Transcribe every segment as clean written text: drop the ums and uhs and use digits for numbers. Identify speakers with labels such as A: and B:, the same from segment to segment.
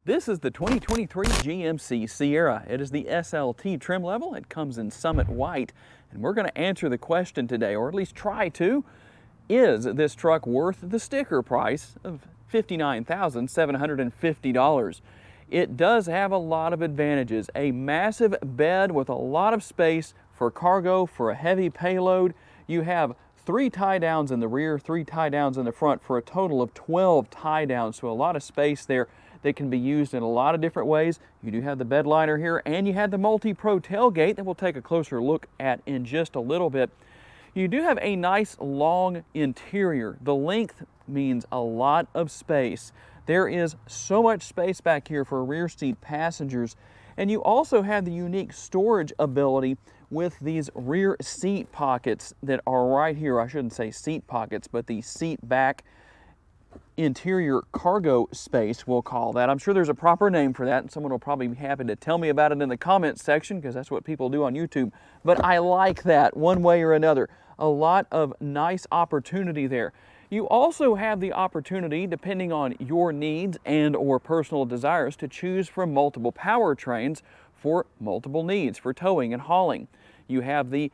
A: This is the 2023 GMC Sierra. It is the SLT trim level. It comes in Summit White. And we're going to answer the question today, or at least try to. Is this truck worth the sticker price of $59,750? It does have a lot of advantages. A massive bed with a lot of space for cargo, for a heavy payload. You have 3 tie downs in the rear, 3 tie downs in the front for a total of 12 tie downs. So a lot of space there that can be used in a lot of different ways. You do have the bed liner here, and you have the Multipro tailgate that we'll take a closer look at in just a little bit. You do have a nice long interior. The length means a lot of space. There is so much space back here for rear seat passengers. And you also have the unique storage ability with these rear seat pockets that are right here. I shouldn't say seat pockets, but the seat back interior cargo space, we'll call that. I'm sure there's a proper name for that, and someone will probably be happy to tell me about it in the comments section, because that's what people do on YouTube. But I like that one way or another. A lot of nice opportunity there. You also have the opportunity, depending on your needs and or personal desires, to choose from multiple powertrains for multiple needs, for towing and hauling. You have the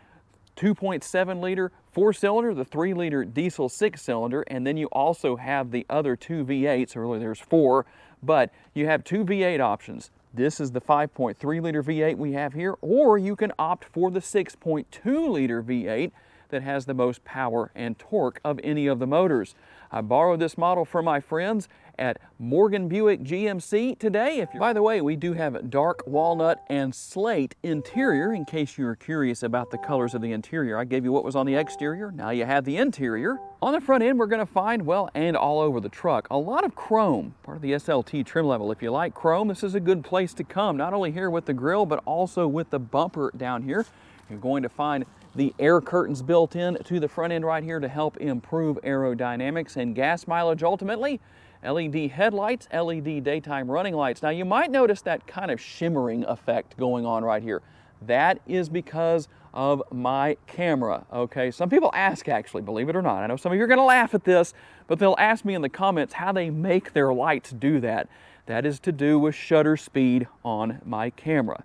A: 2.7 liter 4-cylinder, the 3-liter diesel 6-cylinder, and then you also have the other 2 V8s, or there's 4, but you have 2 V8 options. This is the 5.3 liter V8 we have here, or you can opt for the 6.2 liter V8 that has the most power and torque of any of the motors. I borrowed this model from my friends at Morgan Buick GMC today. By the way, we do have dark walnut and slate interior, in case you're curious about the colors of the interior. I gave you what was on the exterior, now you have the interior. On the front end, we're going to find, well, and all over the truck, a lot of chrome, part of the SLT trim level. If you like chrome, this is a good place to come, not only here with the grille, but also with the bumper down here. You're going to find the air curtains built in to the front end right here to help improve aerodynamics and gas mileage ultimately. LED headlights, LED daytime running lights. Now you might notice that kind of shimmering effect going on right here. That is because of my camera, okay? Some people ask, actually, believe it or not. I know some of you are gonna laugh at this, but they'll ask me in the comments how they make their lights do that. That is to do with shutter speed on my camera.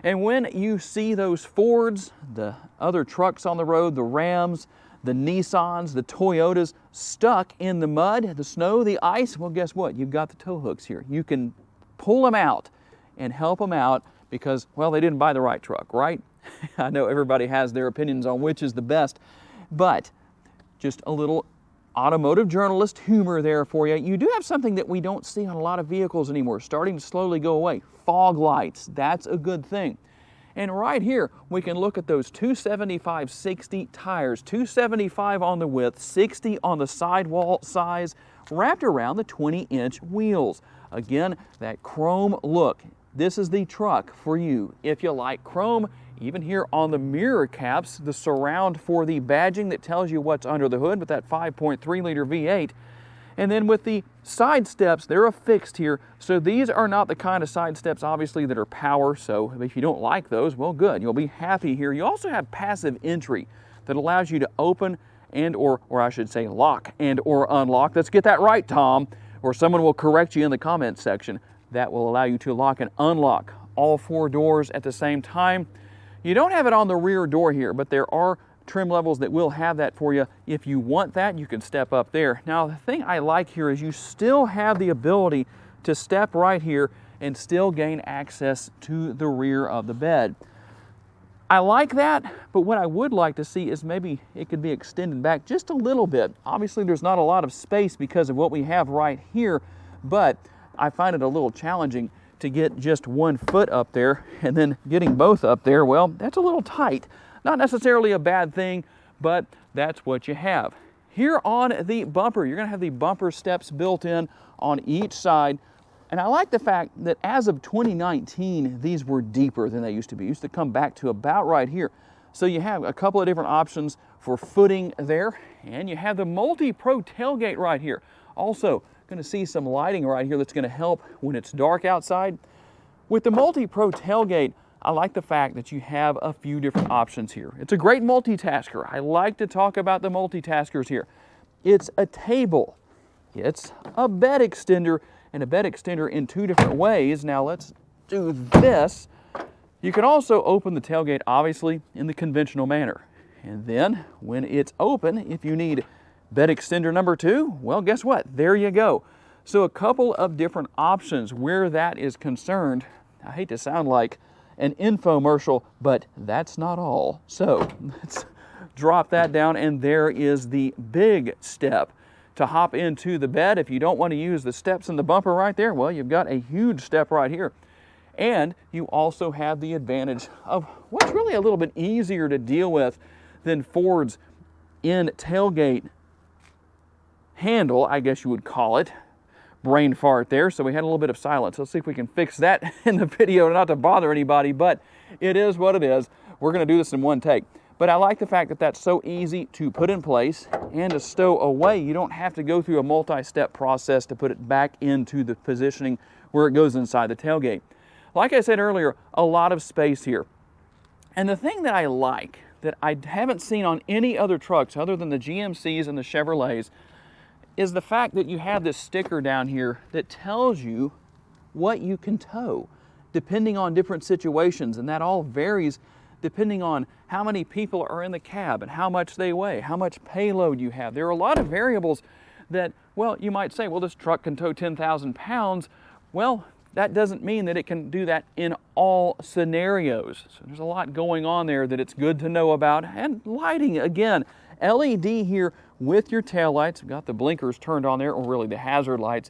A: And when you see those Fords, the other trucks on the road, the Rams, the Nissans, the Toyotas stuck in the mud, the snow, the ice, well, guess what? You've got the tow hooks here. You can pull them out and help them out because, well, they didn't buy the right truck, right? I know everybody has their opinions on which is the best, but just a little automotive journalist humor there for you. You do have something that we don't see on a lot of vehicles anymore, starting to slowly go away. Fog lights, that's a good thing. And right here, we can look at those 275/60 tires, 275 on the width, 60 on the sidewall size, wrapped around the 20-inch wheels. Again, that chrome look. This is the truck for you. If you like chrome, even here on the mirror caps, the surround for the badging that tells you what's under the hood with that 5.3 liter V8. And then with the side steps, they're affixed here. So these are not the kind of side steps, obviously, that are power. So if you don't like those, well, good. You'll be happy here. You also have passive entry that allows you to open and or I should say lock and or unlock. Let's get that right, Tom, or someone will correct you in the comments section. That will allow you to lock and unlock all 4 doors at the same time. You don't have it on the rear door here, but there are trim levels that will have that for you. If you want that, you can step up there. Now, the thing I like here is you still have the ability to step right here and still gain access to the rear of the bed. I like that, but what I would like to see is maybe it could be extended back just a little bit. Obviously, there's not a lot of space because of what we have right here, but I find it a little challenging to get just 1 foot up there, and then getting both up there, well, that's a little tight. Not necessarily a bad thing, but that's what you have. Here on the bumper, you're gonna have the bumper steps built in on each side. And I like the fact that as of 2019, these were deeper than they used to be. Used to come back to about right here. So you have a couple of different options for footing there. And you have the Multipro tailgate right here. Also, gonna see some lighting right here that's gonna help when it's dark outside. With the Multipro tailgate, I like the fact that you have a few different options here. It's a great multitasker. I like to talk about the multitaskers here. It's a table, it's a bed extender, and a bed extender in 2 different ways. Now let's do this. You can also open the tailgate, obviously, in the conventional manner. And then when it's open, if you need bed extender number 2, well, guess what? There you go. So a couple of different options where that is concerned. I hate to sound like an infomercial, but that's not all. So let's drop that down, and there is the big step to hop into the bed. If you don't want to use the steps in the bumper right there, well, you've got a huge step right here. And you also have the advantage of what's really a little bit easier to deal with than Ford's in tailgate handle, I guess you would call it. Brain fart there, so we had a little bit of silence. Let's see if we can fix that in the video, not to bother anybody, but it is what it is. We're going to do this in one take. But I like the fact that that's so easy to put in place and to stow away. You don't have to go through a multi-step process to put it back into the positioning where it goes inside the tailgate. Like I said earlier, a lot of space here. And the thing that I like, that I haven't seen on any other trucks other than the GMCs and the Chevrolets, is the fact that you have this sticker down here that tells you what you can tow, depending on different situations. And that all varies depending on how many people are in the cab and how much they weigh, how much payload you have. There are a lot of variables that, well, you might say, well, this truck can tow 10,000 pounds. Well, that doesn't mean that it can do that in all scenarios. So there's a lot going on there that it's good to know about. And lighting, again, LED here with your taillights. We've got the blinkers turned on there, or really the hazard lights.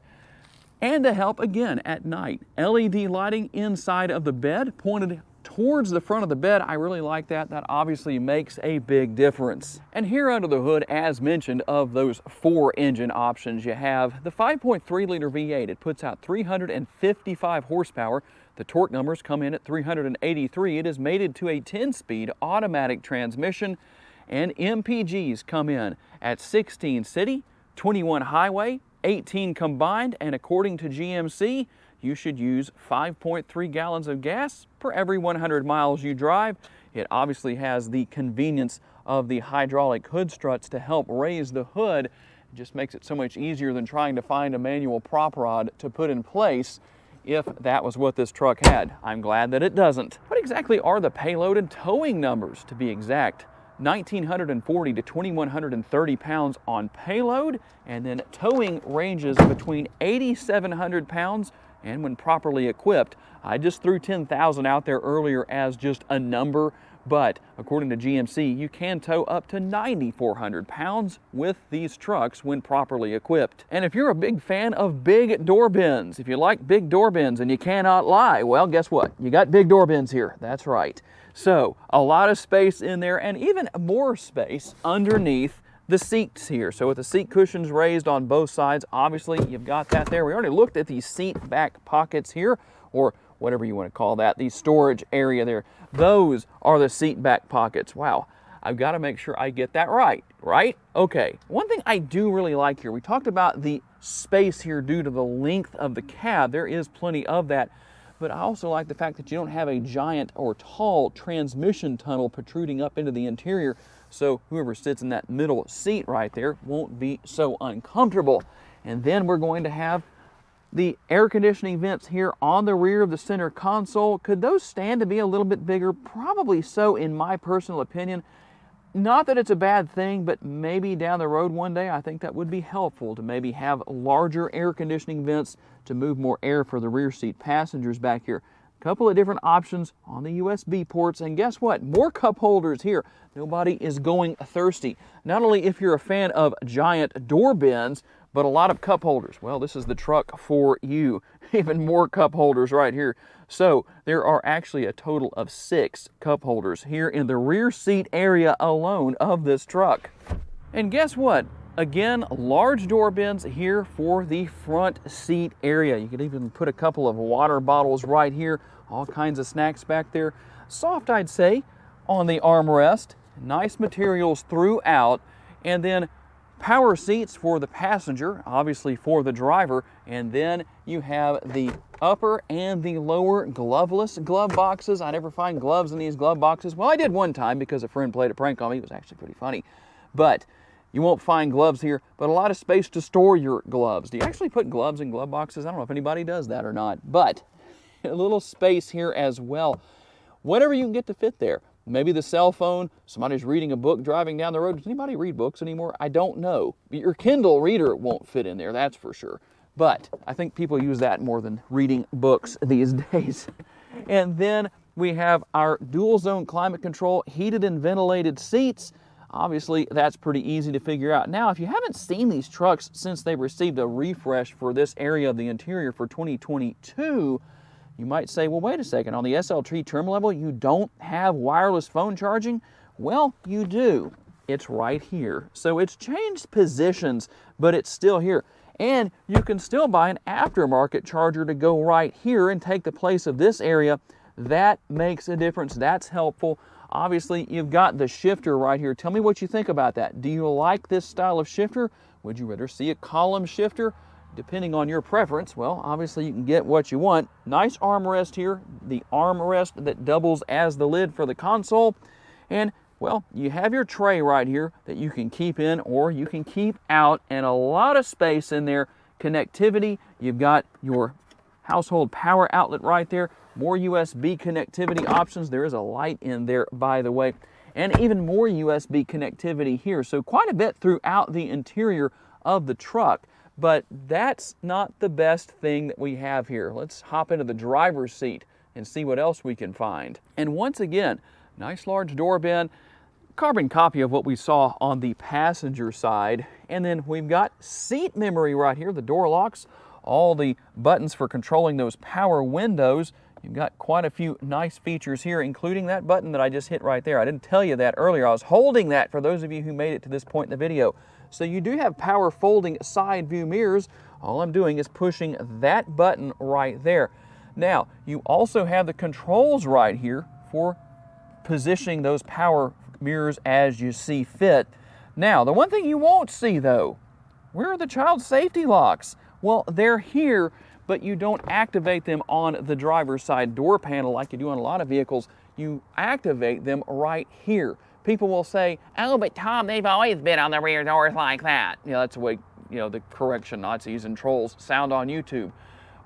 A: And to help, again, at night, LED lighting inside of the bed, pointed towards the front of the bed. I really like that. That obviously makes a big difference. And here under the hood, as mentioned, of those 4 engine options, you have the 5.3 liter V8. It puts out 355 horsepower. The torque numbers come in at 383. It is mated to a 10-speed automatic transmission, and MPGs come in at 16 city, 21 highway, 18 combined, and according to GMC, you should use 5.3 gallons of gas per every 100 miles you drive. It obviously has the convenience of the hydraulic hood struts to help raise the hood. It just makes it so much easier than trying to find a manual prop rod to put in place if that was what this truck had. I'm glad that it doesn't. What exactly are the payload and towing numbers, to be exact? 1,940 to 2,130 pounds on payload, and then towing ranges between 8,700 pounds and when properly equipped. I just threw 10,000 out there earlier as just a number, but according to GMC, you can tow up to 9,400 pounds with these trucks when properly equipped. And if you're a big fan of big door bins, if you like big door bins and you cannot lie, well, guess what? You got big door bins here. That's right. So a lot of space in there, and even more space underneath the seats here. So with the seat cushions raised on both sides, obviously you've got that there. We already looked at these seat back pockets here, or whatever you want to call that, the storage area there. Those are the seat back pockets. Wow, I've got to make sure I get that right? Okay, one thing I do really like here, we talked about the space here due to the length of the cab. There is plenty of that. But I also like the fact that you don't have a giant or tall transmission tunnel protruding up into the interior, so whoever sits in that middle seat right there won't be so uncomfortable. And then we're going to have the air conditioning vents here on the rear of the center console. Could those stand to be a little bit bigger? Probably so, in my personal opinion. Not that it's a bad thing, but maybe down the road one day, I think that would be helpful to maybe have larger air conditioning vents to move more air for the rear seat passengers back here. A couple of different options on the USB ports, and guess what? More cup holders here. Nobody is going thirsty. Not only if you're a fan of giant door bins, but a lot of cup holders. Well, this is the truck for you. Even more cup holders right here. So there are actually a total of 6 cup holders here in the rear seat area alone of this truck. And guess what? Again, large door bins here for the front seat area. You could even put a couple of water bottles right here, all kinds of snacks back there. Soft, I'd say, on the armrest. Nice materials throughout. And then power seats for the passenger, obviously for the driver, and then you have the upper and the lower gloveless glove boxes. I never find gloves in these glove boxes. Well, I did one time because a friend played a prank on me. It was actually pretty funny. But You won't find gloves here, but a lot of space to store your gloves. Do you actually put gloves in glove boxes? I don't know if anybody does that or not, but a little space here as well. Whatever you can get to fit there. Maybe the cell phone, somebody's reading a book driving down the road. Does anybody read books anymore? I don't know. Your Kindle reader won't fit in there, that's for sure. But I think people use that more than reading books these days. And then we have our dual zone climate control, heated and ventilated seats. Obviously, that's pretty easy to figure out. Now, if you haven't seen these trucks since they received a refresh for this area of the interior for 2022, you might say, well, wait a second, on the SLT trim level, you don't have wireless phone charging? Well, you do. It's right here. So it's changed positions, but it's still here. And you can still buy an aftermarket charger to go right here and take the place of this area. That makes a difference. That's helpful. Obviously, you've got the shifter right here. Tell me what you think about that. Do you like this style of shifter? Would you rather see a column shifter? Depending on your preference, well, obviously you can get what you want. Nice armrest here, the armrest that doubles as the lid for the console. And, well, you have your tray right here that you can keep in or you can keep out, and a lot of space in there. Connectivity, you've got your household power outlet right there. More USB connectivity options. There is a light in there, by the way. And even more USB connectivity here. So quite a bit throughout the interior of the truck. But that's not the best thing that we have here. Let's hop into the driver's seat and see what else we can find. And once again, nice large door bin, carbon copy of what we saw on the passenger side. And then we've got seat memory right here, the door locks, all the buttons for controlling those power windows. You've got quite a few nice features here, including that button that I just hit right there. I didn't tell you that earlier. I was holding that for those of you who made it to this point in the video. So you do have power folding side view mirrors. All I'm doing is pushing that button right there. Now, you also have the controls right here for positioning those power mirrors as you see fit. Now, the one thing you won't see though, where are the child safety locks? Well, they're here, but you don't activate them on the driver's side door panel like you do on a lot of vehicles. You activate them right here. People will say, oh, but Tom, they've always been on the rear doors like that. You know, that's the way, you know, the correction Nazis and trolls sound on YouTube.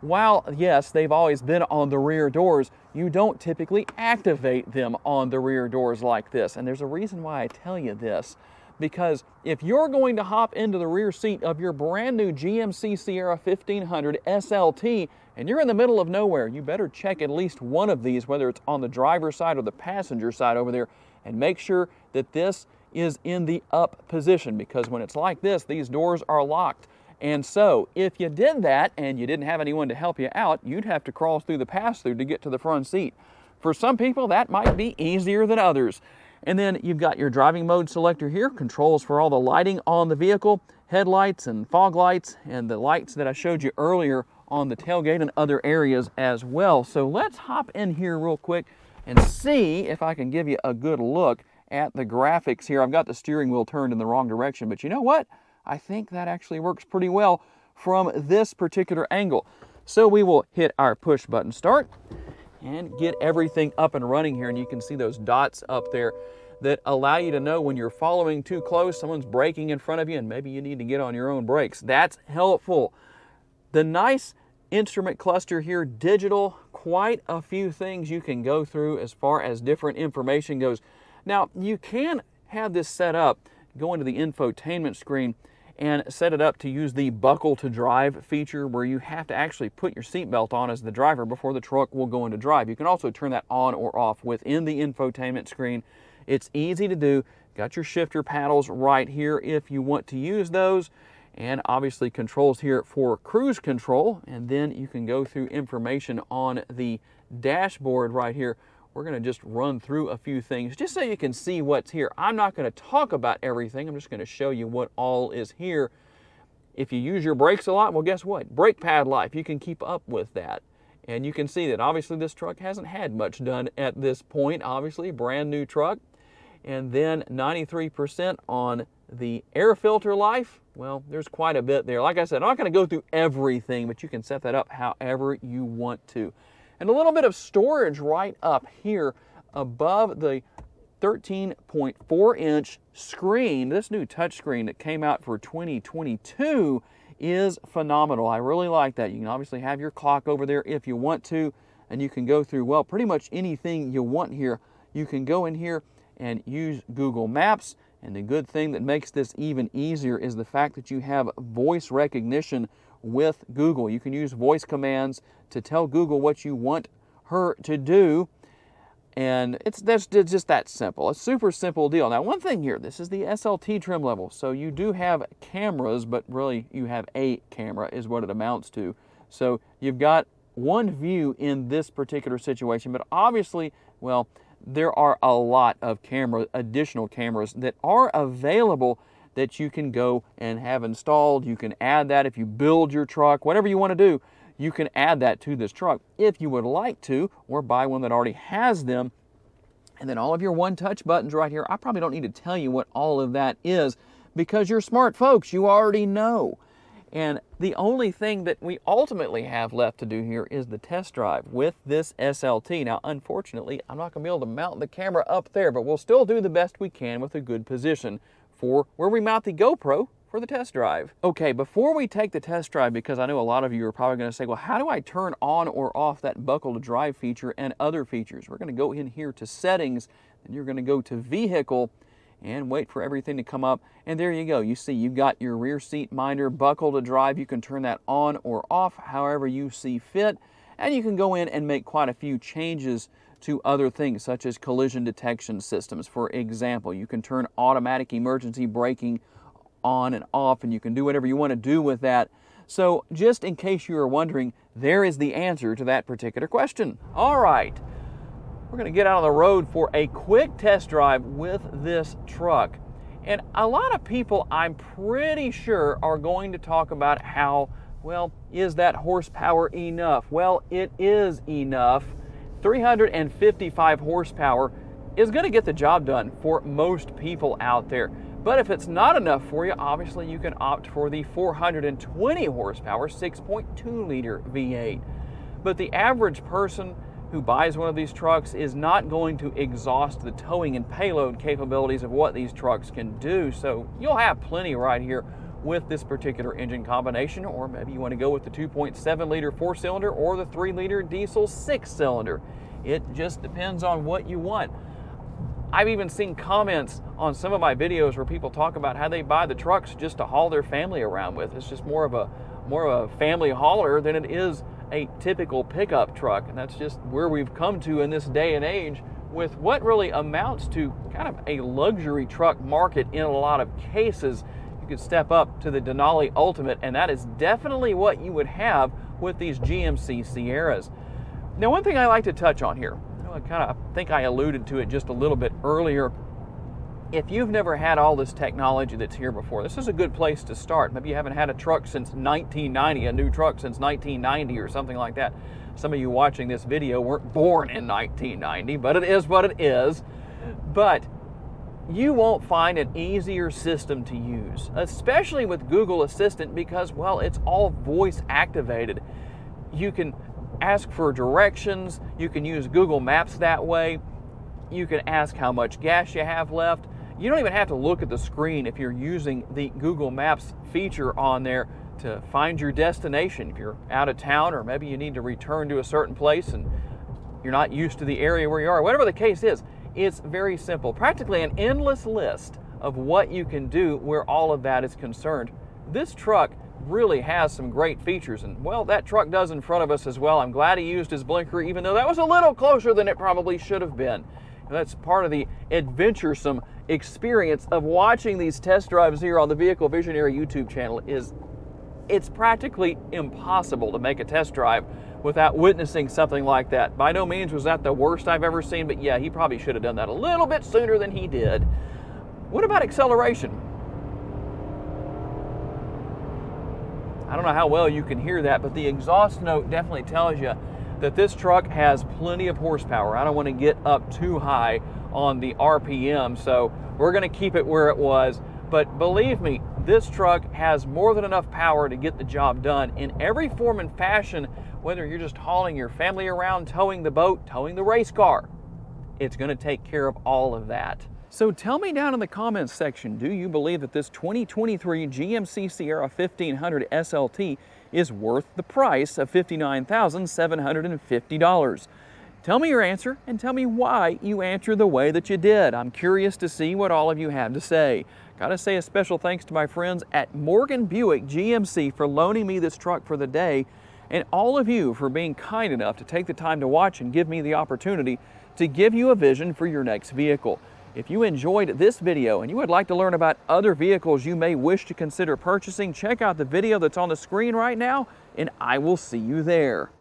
A: While, yes, they've always been on the rear doors, you don't typically activate them on the rear doors like this. And there's a reason why I tell you this. Because if you're going to hop into the rear seat of your brand new GMC Sierra 1500 SLT and you're in the middle of nowhere, you better check at least one of these, whether it's on the driver's side or the passenger side over there, and make sure that this is in the up position, because when it's like this, these doors are locked. And so if you did that and you didn't have anyone to help you out, you'd have to crawl through the pass-through to get to the front seat. For some people, that might be easier than others. And then you've got your driving mode selector here, controls for all the lighting on the vehicle, headlights and fog lights, and the lights that I showed you earlier on the tailgate and other areas as well. So let's hop in here real quick and see if I can give you a good look at the graphics here. I've got the steering wheel turned in the wrong direction, but you know what? I think that actually works pretty well from this particular angle. So we will hit our push button start and get everything up and running here. And you can see those dots up there that allow you to know when you're following too close, someone's braking in front of you, and maybe you need to get on your own brakes. That's helpful. The nice instrument cluster here, digital, quite a few things you can go through as far as different information goes. Now, you can have this set up, go into the infotainment screen and set it up to use the buckle to drive feature, where you have to actually put your seatbelt on as the driver before the truck will go into drive. You can also turn that on or off within the infotainment screen. It's easy to do. Got your shifter paddles right here if you want to use those, and obviously controls here for cruise control. And then you can go through information on the dashboard right here. We're going to just run through a few things just so you can see what's here. I'm not going to talk about everything. I'm just going to show you what all is here. If you use your brakes a lot, well, guess what? Brake pad life, you can keep up with that. And you can see that obviously this truck hasn't had much done at this point. Obviously, brand new truck. And then 93% on the air filter life. Well, there's quite a bit there. Like I said, I'm not going to go through everything, but you can set that up however you want to. And a little bit of storage right up here above the 13.4-inch screen. This new touchscreen that came out for 2022 is phenomenal. I really like that. You can obviously have your clock over there if you want to, and you can go through, well, pretty much anything you want here. You can go in here and use Google Maps, and the good thing that makes this even easier is the fact that you have voice recognition with Google. You can use voice commands to tell Google what you want her to do, and that's just that simple. A super simple deal. Now, one thing here, this is the SLT trim level, so you do have cameras, but really you have a camera is what it amounts to. So you've got one view in this particular situation, but obviously, well, there are a lot of additional cameras that are available that you can go and have installed. You can add that if you build your truck, whatever you want to do, you can add that to this truck if you would like to, or buy one that already has them. And then all of your one-touch buttons right here, I probably don't need to tell you what all of that is because you're smart folks, you already know. And the only thing that we ultimately have left to do here is the test drive with this SLT. Now, unfortunately, I'm not going to be able to mount the camera up there, but we'll still do the best we can with a good position for where we mount the GoPro for the test drive. Okay, before we take the test drive, because I know a lot of you are probably going to say, well, how do I turn on or off that buckle to drive feature and other features? We're going to go in here to settings, and you're going to go to vehicle and wait for everything to come up. And there you go. You see you've got your rear seat minder, buckle to drive. You can turn that on or off however you see fit. And you can go in and make quite a few changes to other things such as collision detection systems. For example, you can turn automatic emergency braking on and off, and you can do whatever you want to do with that. So just in case you are wondering, there is the answer to that particular question. All right, we're going to get out on the road for a quick test drive with this truck. And a lot of people, I'm pretty sure, are going to talk about how, well, is that horsepower enough? Well, it is enough. 355 horsepower is going to get the job done for most people out there. But if it's not enough for you, obviously you can opt for the 420 horsepower 6.2 liter V8. But the average person who buys one of these trucks is not going to exhaust the towing and payload capabilities of what these trucks can do. So you'll have plenty right here with this particular engine combination, or maybe you want to go with the 2.7 liter 4-cylinder or the 3 liter diesel 6-cylinder. It just depends on what you want. I've even seen comments on some of my videos where people talk about how they buy the trucks just to haul their family around with. It's just more of a family hauler than it is a typical pickup truck. And that's just where we've come to in this day and age with what really amounts to kind of a luxury truck market in a lot of cases. You could step up to the Denali Ultimate, and that is definitely what you would have with these GMC Sierras. Now, one thing I like to touch on here, I think I alluded to it just a little bit earlier. If you've never had all this technology that's here before, this is a good place to start. Maybe you haven't had a truck since 1990, a new truck since 1990 or something like that. Some of you watching this video weren't born in 1990, but it is what it is. But you won't find an easier system to use, especially with Google Assistant, because, well, it's all voice activated. You can ask for directions, you can use Google Maps that way, you can ask how much gas you have left. You don't even have to look at the screen if you're using the Google Maps feature on there to find your destination. If you're out of town, or maybe you need to return to a certain place and you're not used to the area where you are, whatever the case is, it's very simple. Practically an endless list of what you can do where all of that is concerned. This truck really has some great features, and, well, that truck does in front of us as well. I'm glad he used his blinker, even though that was a little closer than it probably should have been. And that's part of the adventuresome experience of watching these test drives here on the Vehicle Visionary YouTube channel. It's practically impossible to make a test drive without witnessing something like that. By no means was that the worst I've ever seen, but yeah, he probably should have done that a little bit sooner than he did. What about acceleration? I don't know how well you can hear that, but the exhaust note definitely tells you that this truck has plenty of horsepower. I don't want to get up too high on the RPM, so we're going to keep it where it was. But believe me, this truck has more than enough power to get the job done in every form and fashion, whether you're just hauling your family around, towing the boat, towing the race car. it's going to take care of all of that. So tell me down in the comments section, do you believe that this 2023 GMC Sierra 1500 SLT is worth the price of $59,750? Tell me your answer and tell me why you answered the way that you did. I'm curious to see what all of you have to say. Gotta say a special thanks to my friends at Morgan Buick GMC for loaning me this truck for the day, and all of you for being kind enough to take the time to watch and give me the opportunity to give you a vision for your next vehicle. If you enjoyed this video and you would like to learn about other vehicles you may wish to consider purchasing, check out the video that's on the screen right now, and I will see you there.